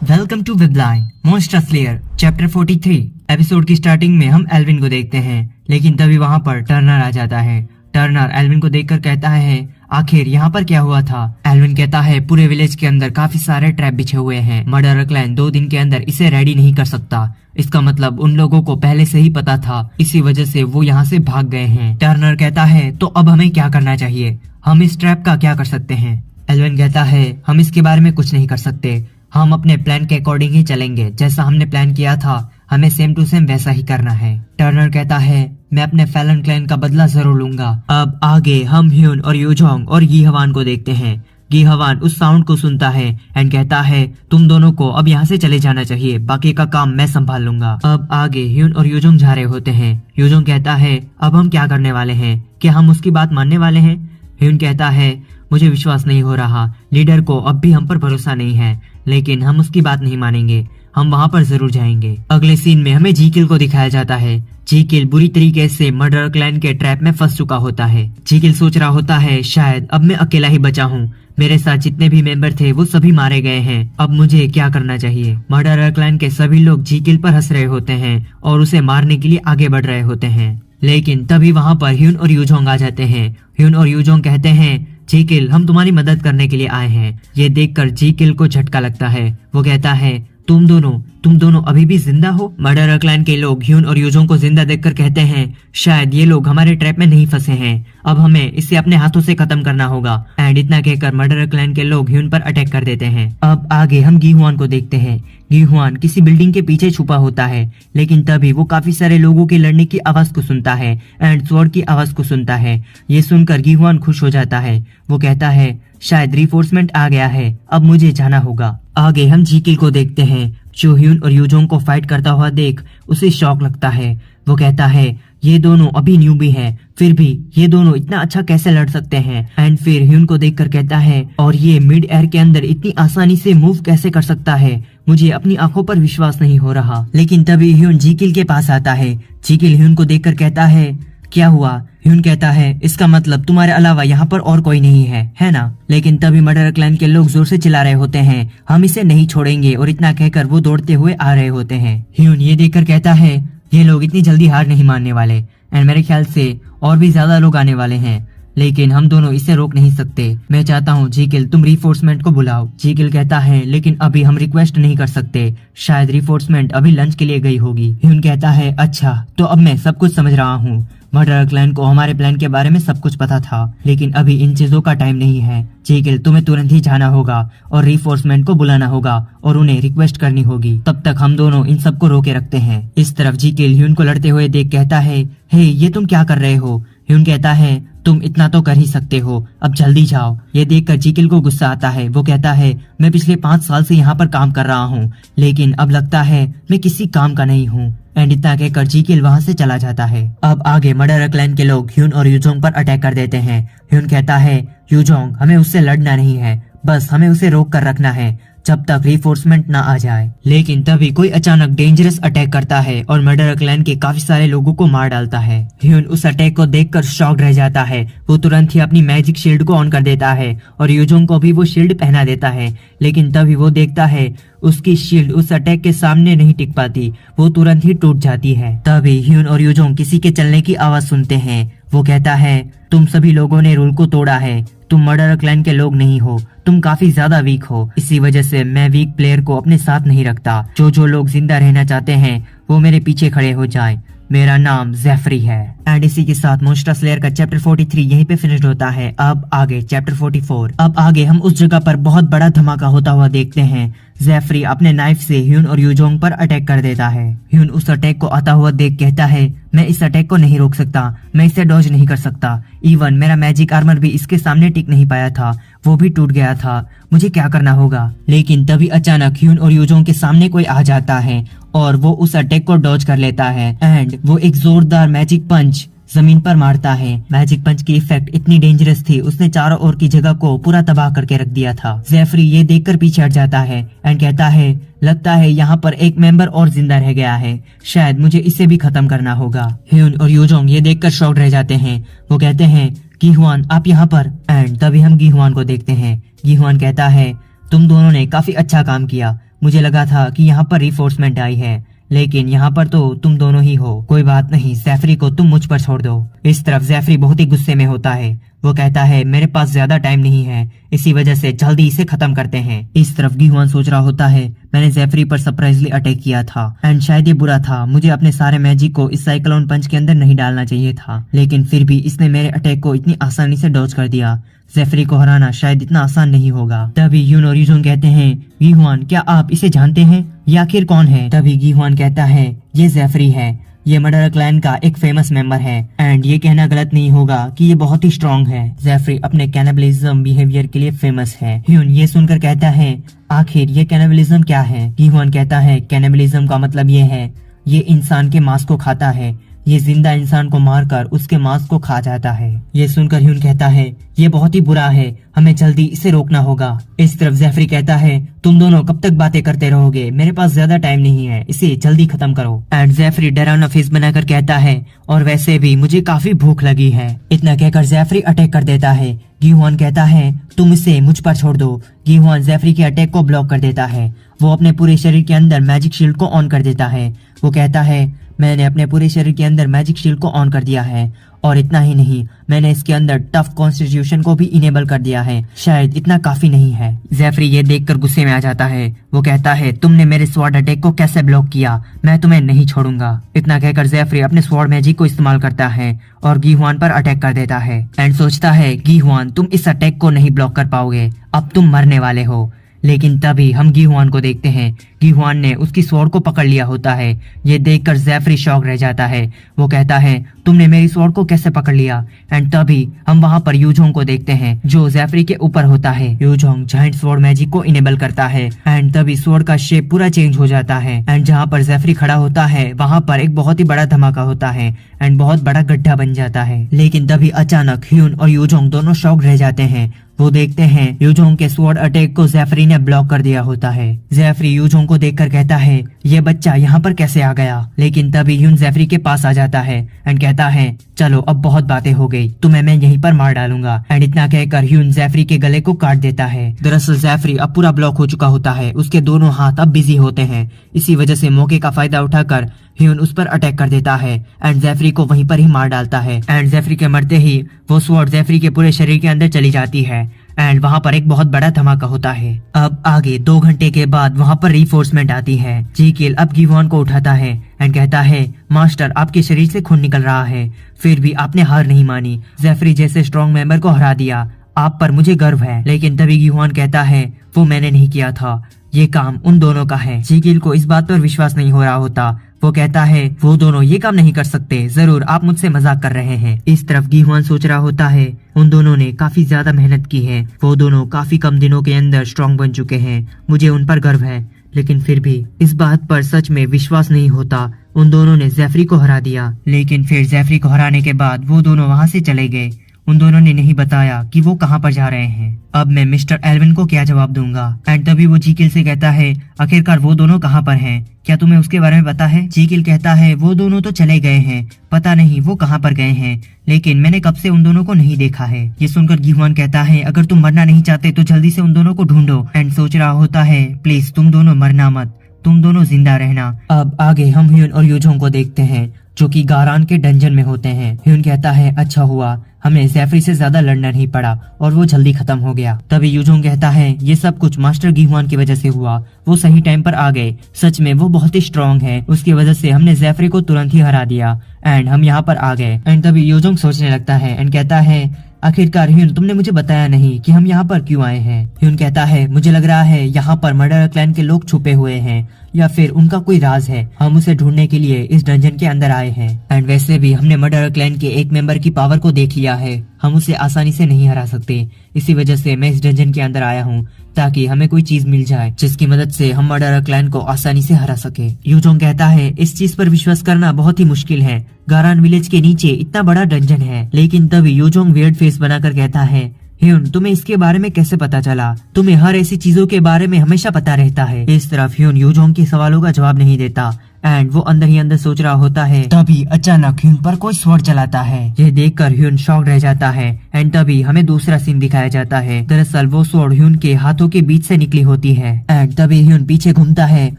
Welcome to वेबलाइन monster slayer chapter 43। Episode की starting में हम एल्विन को देखते हैं, लेकिन तभी वहाँ पर टर्नर आ जाता है। टर्नर एल्विन को देखकर कहता है, आखिर यहाँ पर क्या हुआ था? एल्विन कहता है, पूरे विलेज के अंदर काफी सारे ट्रैप बिछे हुए हैं। मर्डरर क्लैन 2 दिन के अंदर इसे रेडी नहीं कर सकता। इसका मतलब उन लोगों को पहले से ही पता था, इसी वजह से वो यहाँ से भाग गए हैं। टर्नर कहता है, तो अब हमें क्या करना चाहिए? हम इस ट्रैप का क्या कर सकते हैं? एल्विन कहता है, हम इसके बारे में कुछ नहीं कर सकते। हम अपने प्लान के अकॉर्डिंग ही चलेंगे। जैसा हमने प्लान किया था हमें सेम टू सेम वैसा ही करना है। टर्नर कहता है, मैं अपने फैलन क्लैन का बदला जरूर लूंगा। अब आगे हम ह्यून और यूजोंग और गी हवान को देखते हैं। गी हवान उस साउंड को सुनता है एंड कहता है, तुम दोनों को अब यहाँ से चले जाना चाहिए, बाकी का काम मैं संभाल लूंगा। अब आगे ह्यून और यूजोंग जा रहे होते हैं। यूजोंग कहता है, अब हम क्या करने वाले हैं? क्या हम उसकी बात मानने वाले हैं? ह्यून कहता है, मुझे विश्वास नहीं हो रहा। लीडर को अब भी हम पर भरोसा नहीं है, लेकिन हम उसकी बात नहीं मानेंगे। हम वहाँ पर जरूर जाएंगे। अगले सीन में हमें जीकिल को दिखाया जाता है। जीकिल बुरी तरीके से मर्डर क्लैन के ट्रैप में फंस चुका होता है। जीकिल सोच रहा होता है, शायद अब मैं अकेला ही बचा हूँ। मेरे साथ जितने भी मेंबर थे वो सभी मारे गए हैं। अब मुझे क्या करना चाहिए? मर्डर क्लैन के सभी लोग जीकिल पर हंस रहे होते हैं और उसे मारने के लिए आगे बढ़ रहे होते हैं। लेकिन तभी वहाँ पर ह्यून और यूजोंग आ जाते हैं। ह्यून और यूजोंग कहते हैं, जीकिल हम तुम्हारी मदद करने के लिए आए हैं। ये देखकर जीकिल को झटका लगता है। वो कहता है, तुम दोनों अभी भी जिंदा हो? मर्डर क्लैन के लोग ह्यून और यूजोंग को जिंदा देखकर कहते हैं, शायद ये लोग हमारे ट्रैप में नहीं फंसे हैं। अब हमें इसे अपने हाथों से खत्म करना होगा। एंड इतना कहकर मर्डर क्लैन के लोग ह्यून पर अटैक कर देते हैं। अब आगे हम गी हुआन को देखते हैं। गी हुआन किसी बिल्डिंग के पीछे छुपा होता है, लेकिन तभी वो काफी सारे लोगों के लड़ने की आवाज को सुनता है एंड स्वॉर्ड की आवाज को सुनता है। ये सुनकर गी हुआन खुश हो जाता है। वो कहता है, शायद रिफोर्समेंट आ गया है, अब मुझे जाना होगा। आगे हम जीकिल को देखते हैं, जो ह्यून और यूजोंग को फाइट करता हुआ देख उसे शॉक लगता है। वो कहता है, ये दोनों अभी न्यूबी हैं, फिर भी ये दोनों इतना अच्छा कैसे लड़ सकते हैं? एंड फिर ह्यून को देखकर कहता है, और ये मिड एयर के अंदर इतनी आसानी से मूव कैसे कर सकता है? मुझे अपनी आंखों पर विश्वास नहीं हो रहा। लेकिन तभी ह्यून जीकिल के पास आता है। जीकिल ह्यून को देखकर कहता है, क्या हुआ? ह्यून कहता है, इसका मतलब तुम्हारे अलावा यहाँ पर और कोई नहीं है ना? लेकिन तभी मर्डर क्लैन के लोग जोर से चिल्ला रहे होते हैं, हम इसे नहीं छोड़ेंगे। और इतना कहकर वो दौड़ते हुए आ रहे होते हैं। ह्यून ये देखकर कहता है, ये लोग इतनी जल्दी हार नहीं मानने वाले एंड मेरे ख्याल से और भी ज्यादा लोग आने वाले हैं, लेकिन हम दोनों इसे रोक नहीं सकते। मैं चाहता हूँ जीकिल तुम रिफोर्समेंट को बुलाओ। जीकिल कहता है, लेकिन अभी हम रिक्वेस्ट नहीं कर सकते, शायद रिफोर्समेंट अभी लंच के लिए गई होगी। ह्यून कहता है, अच्छा तो अब मैं सब कुछ समझ रहा हूँ। मर्डर क्लैन को हमारे प्लान के बारे में सब कुछ पता था, लेकिन अभी इन चीजों का टाइम नहीं है। जीकिल तुम्हें तुरंत ही जाना होगा और रिफोर्समेंट को बुलाना होगा और उन्हें रिक्वेस्ट करनी होगी। तब तक हम दोनों इन सबको रोके रखते हैं। इस तरफ जीकिल ह्यून को लड़ते हुए देख कहता है, हे ये तुम क्या कर रहे हो? ह्यून कहता है, तुम इतना तो कर ही सकते हो, अब जल्दी जाओ। ये देखकर जीकिल को गुस्सा आता है। वो कहता है, मैं पिछले 5 साल से यहाँ पर काम कर रहा हूँ, लेकिन अब लगता है मैं किसी काम का नहीं हूँ। एंड इतना कहकर जीकिल वहाँ से चला जाता है। अब आगे मर्डर क्लैन के लोग ह्यून और यूजोंग पर अटैक कर देते हैं। ह्यून कहता है, यूजोंग हमें उससे लड़ना नहीं है, बस हमें उसे रोक कर रखना है जब तक रिफोर्समेंट ना आ जाए। लेकिन तभी कोई अचानक डेंजरस अटैक करता है और मर्डर क्लैन के काफी सारे लोगों को मार डालता है। ह्यून उस अटैक को देखकर शॉक्ड रह जाता है। वो तुरंत ही अपनी मैजिक शील्ड को ऑन कर देता है और यूजोंग को भी वो शील्ड पहना देता है। लेकिन तभी वो देखता है उसकी शील्ड उस अटैक के सामने नहीं टिक पाती, वो तुरंत ही टूट जाती है। तभी ह्यून और यूजोंग किसी के चलने की आवाज सुनते हैं। वो कहता है, तुम सभी लोगों ने रूल को तोड़ा है, तुम मर्डर क्लैन के लोग नहीं हो, तुम काफी ज्यादा वीक हो। इसी वजह से मैं वीक प्लेयर को अपने साथ नहीं रखता। जो लोग जिंदा रहना चाहते हैं वो मेरे पीछे खड़े हो जाएं। मेरा नाम जेफरी है। एंड इसी के साथ मॉन्स्टर स्लेयर का चैप्टर 43 यहीं पे फिनिश होता है। अब आगे चैप्टर 44। अब आगे हम उस जगह पर बहुत बड़ा धमाका होता हुआ देखते हैं। जेफरी अपने नाइफ से ह्यून और यूजोंग पर अटैक कर देता है। ह्यून उस अटैक को आता हुआ देख कहता है, मैं इस अटैक को नहीं रोक सकता, मैं इसे डॉज नहीं कर सकता। इवन मेरा मैजिक आर्मर भी इसके सामने टिक नहीं पाया था, वो भी टूट गया था। मुझे क्या करना होगा? लेकिन तभी अचानक ह्यून और यूजोंग के सामने कोई आ जाता है और वो उस अटैक को डॉज कर लेता है एंड वो एक जोरदार मैजिक पंच जमीन पर मारता है। मैजिक पंच की इफेक्ट इतनी डेंजरस थी, उसने चारों ओर की जगह को पूरा तबाह करके रख दिया था। जेफरी ये देखकर पीछे हट जाता है एंड कहता है, लगता है यहाँ पर एक मेंबर और जिंदा रह गया है, शायद मुझे इसे भी खत्म करना होगा। ह्यून और यूजोंग ये देखकर शॉक्ड रह जाते हैं। वो कहते हैं, गी हुआन आप यहाँ पर? एंड तभी हम गी हुआन को देखते हैं। गी हुआन कहता है, तुम दोनों ने काफी अच्छा काम किया, मुझे लगा था कि यहाँ पर रिफोर्समेंट आई है, लेकिन यहाँ पर तो तुम दोनों ही हो। कोई बात नहीं, जैफरी को तुम मुझ पर छोड़ दो। इस तरफ जैफरी बहुत ही गुस्से में होता है। वो कहता है मेरे पास ज्यादा टाइम नहीं है, इसी वजह से जल्दी इसे खत्म करते हैं। इस तरफ गीहुआन सोच रहा होता है मैंने जैफरी पर सरप्राइजली अटैक किया था एंड शायद ये बुरा था, मुझे अपने सारे मैजिक को इस साइक्लोन पंच के अंदर नहीं डालना चाहिए था, लेकिन फिर भी इसने मेरे अटैक को इतनी आसानी से डॉज कर दिया। जैफरी को हराना शायद इतना आसान नहीं होगा। तभी यून और यूजोंग कहते हैं गीहुआन क्या आप इसे जानते हैं, ये आखिर कौन है? तभी गीहुआन कहता है ये जैफरी है, ये मर्डर क्लैन का एक फेमस मेंबर है एंड ये कहना गलत नहीं होगा कि ये बहुत ही स्ट्रॉन्ग है। जैफरी अपने कैनिबलिज्म बिहेवियर के लिए फेमस है। ह्यून ये सुनकर कहता है आखिर ये कैनिबलिज्म क्या है? गीहुआन कहता है कैनिबलिज्म का मतलब ये है ये इंसान के मांस को खाता है, ये जिंदा इंसान को मारकर उसके मांस को खा जाता है। ये सुनकर ह्यून कहता है ये बहुत ही बुरा है, हमें जल्दी इसे रोकना होगा। इस तरफ जैफरी कहता है तुम दोनों कब तक बातें करते रहोगे, मेरे पास ज्यादा टाइम नहीं है, इसे जल्दी खत्म करो। एंड जैफरी डरावना फेस बनाकर कहता है और वैसे भी मुझे काफी भूख लगी है। इतना कहकर जैफरी अटैक कर देता है। गीहुआन कहता है तुम इसे मुझ पर छोड़ दो। गीहुआन जैफरी के अटैक को ब्लॉक कर देता है। वो अपने पूरे शरीर के अंदर मैजिक शील्ड को ऑन कर देता है। वो कहता है मैंने अपने पूरे शरीर के अंदर मैजिक शील्ड को ऑन कर दिया है और इतना ही नहीं, मैंने इसके अंदर टफ कॉन्स्टिट्यूशन को भी इनेबल कर दिया है, शायद इतना काफी नहीं है। जैफरी ये देखकर गुस्से में आ जाता है। वो कहता है तुमने मेरे स्वॉर्ड अटैक को कैसे ब्लॉक किया, मैं तुम्हें नहीं छोड़ूंगा। इतना कहकर जैफरी अपने स्वॉर्ड मैजिक को इस्तेमाल करता है और गीहुआन पर अटैक कर देता है एंड सोचता है गीहुआन तुम इस अटैक को नहीं ब्लॉक कर पाओगे, अब तुम मरने वाले हो। लेकिन तभी हम गीहुआन को देखते हैं। गीहुआन ने उसकी स्वॉर्ड को पकड़ लिया होता है। ये देखकर जैफरी शॉक रह जाता है। वो कहता है तुमने मेरी स्वॉर्ड को कैसे पकड़ लिया? एंड तभी हम वहाँ पर यूजोंग को देखते हैं जो जैफरी के ऊपर होता है। यूजोंग जायंट स्वॉर्ड मैजिक को इनेबल करता है एंड तभी स्वॉर्ड का शेप पूरा चेंज हो जाता है एंड जहाँ पर जैफरी खड़ा होता है वहाँ पर एक बहुत ही बड़ा धमाका होता है एंड बहुत बड़ा गड्ढा बन जाता है। लेकिन तभी अचानक ह्यून और यूजोंग दोनों शॉक रह जाते हैं। वो देखते हैं यूजोंग के स्वॉर्ड अटैक को जैफरी ने ब्लॉक कर दिया होता है। जैफरी यूजोंग को देखकर कहता है ये बच्चा यहाँ पर कैसे आ गया? लेकिन तभी ह्यून जैफरी के पास आ जाता है एंड कहता है चलो अब बहुत बातें हो गई, तुम्हें मैं यहीं पर मार डालूंगा। एंड इतना कहकर ह्यून जैफरी के गले को काट देता है। दरअसल जैफरी अब पूरा ब्लॉक हो चुका होता है, उसके दोनों हाथ अब बिजी होते हैं। इसी वजह से मौके का फायदा उठाकर ह्यून उस पर अटैक कर देता है एंड जैफरी को वहीं पर ही मार डालता है। एंड जैफरी के मरते ही वो स्वॉर्ड जैफरी के पूरे शरीर के अंदर चली जाती है एंड वहाँ पर एक बहुत बड़ा धमाका होता है। अब आगे 2 घंटे के बाद वहाँ पर रीफोर्समेंट आती है। जीकेल अब गीहुआन को उठाता है एंड कहता है मास्टर आपके शरीर से खून निकल रहा है, फिर भी आपने हार नहीं मानी। जैफरी जैसे स्ट्रॉन्ग मेंबर को हरा दिया, आप पर मुझे गर्व है। लेकिन तभी गीहुआन कहता है वो मैंने नहीं किया था, ये काम उन दोनों का है। जीकेल को इस बात पर विश्वास नहीं हो रहा होता। वो कहता है वो दोनों ये काम नहीं कर सकते, जरूर आप मुझसे मजाक कर रहे हैं। इस तरफ गीहुआन सोच रहा होता है उन दोनों ने काफी ज्यादा मेहनत की है, वो दोनों काफी कम दिनों के अंदर स्ट्रॉन्ग बन चुके हैं, मुझे उन पर गर्व है। लेकिन फिर भी इस बात पर सच में विश्वास नहीं होता, उन दोनों ने जैफरी को हरा दिया। लेकिन फिर जैफरी को हराने के बाद वो दोनों वहाँ से चले गए। उन दोनों ने नहीं बताया कि वो कहाँ पर जा रहे हैं। अब मैं मिस्टर एल्विन को क्या जवाब दूंगा? एंड तभी वो जीकेल से कहता है आखिरकार वो दोनों कहाँ पर हैं? क्या तुम्हें उसके बारे में पता है? जीकेल कहता है वो दोनों तो चले गए हैं, पता नहीं वो कहाँ पर गए हैं, लेकिन मैंने कब से उन दोनों को नहीं देखा है। ये सुनकर गीहुआन कहता है अगर तुम मरना नहीं चाहते तो जल्दी से उन दोनों को ढूंढो। एंड सोच रहा होता है प्लीज तुम दोनों मरना मत, तुम दोनों जिंदा रहना। अब आगे हम ह्यून और यूजोंग को देखते हैं जो कि गारान के डंजन में होते हैं। ह्यून कहता है अच्छा हुआ हमें जैफरी से ज्यादा लड़ना नहीं पड़ा और वो जल्दी खत्म हो गया। तभी यूजोंग कहता है ये सब कुछ मास्टर गीहुआन की वजह से हुआ, वो सही टाइम पर आ गए, सच में वो बहुत ही स्ट्रॉन्ग है, उसकी वजह से हमने जैफरी को तुरंत ही हरा दिया एंड हम यहाँ पर आ गए। एंड तभी यूजोंग सोचने लगता है एंड कहता है आखिरकार ह्यून तुमने मुझे बताया नहीं कि हम यहाँ पर क्यों आए हैं। ह्यून कहता है मुझे लग रहा है यहाँ पर मर्डर क्लैन के लोग छुपे हुए हैं या फिर उनका कोई राज है, हम उसे ढूंढने के लिए इस डंजन के अंदर आए हैं। एंड वैसे भी हमने मर्डर क्लैन के एक मेंबर की पावर को देख लिया है, हम उसे आसानी से नहीं हरा सकते, इसी वजह से मैं इस डंजन के अंदर आया हूँ ताकि हमें कोई चीज मिल जाए जिसकी मदद से हम मर्डर क्लैन को आसानी से हरा सके। यूजोंग कहता है इस चीज पर विश्वास करना बहुत ही मुश्किल है, गारान विलेज के नीचे इतना बड़ा डंजन है। लेकिन तभी यूजोंग वियर्ड फेस बनाकर कहता है ह्यून, तुम्हें इसके बारे में कैसे पता चला? तुम्हें हर ऐसी चीजों के बारे में हमेशा पता रहता है। इस तरफ ह्यून यूजोंग के सवालों का जवाब नहीं देता एंड वो अंदर ही अंदर सोच रहा होता है। तभी अचानक ह्यून पर कोई स्वॉर्ड चलाता है। यह देखकर ह्यून शॉक रह जाता है एंड तभी हमें दूसरा सीन दिखाया जाता है। दरअसल वो स्वॉर्ड ह्यून के हाथों के बीच से निकली होती है एंड तभी ह्यून पीछे घूमता है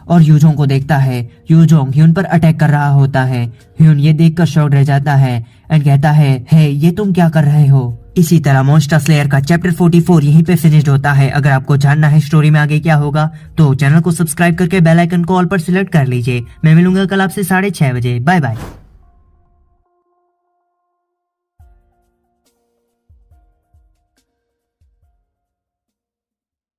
और यूजोंग को देखता है। यूजोंग ह्यून पर अटैक कर रहा होता है। ह्यून ये देखकर शॉक रह जाता है एंड कहता है, हे ये तुम क्या कर रहे हो? इसी तरह मॉन्स्टर स्लेयर का चैप्टर 44 यहीं पे फिनिश्ड होता है। अगर आपको जानना है स्टोरी में आगे क्या होगा तो चैनल को सब्सक्राइब करके बेल आइकन को ऑल पर सिलेक्ट कर लीजिए। मैं मिलूंगा कल आपसे 6:30 बजे। Bye bye.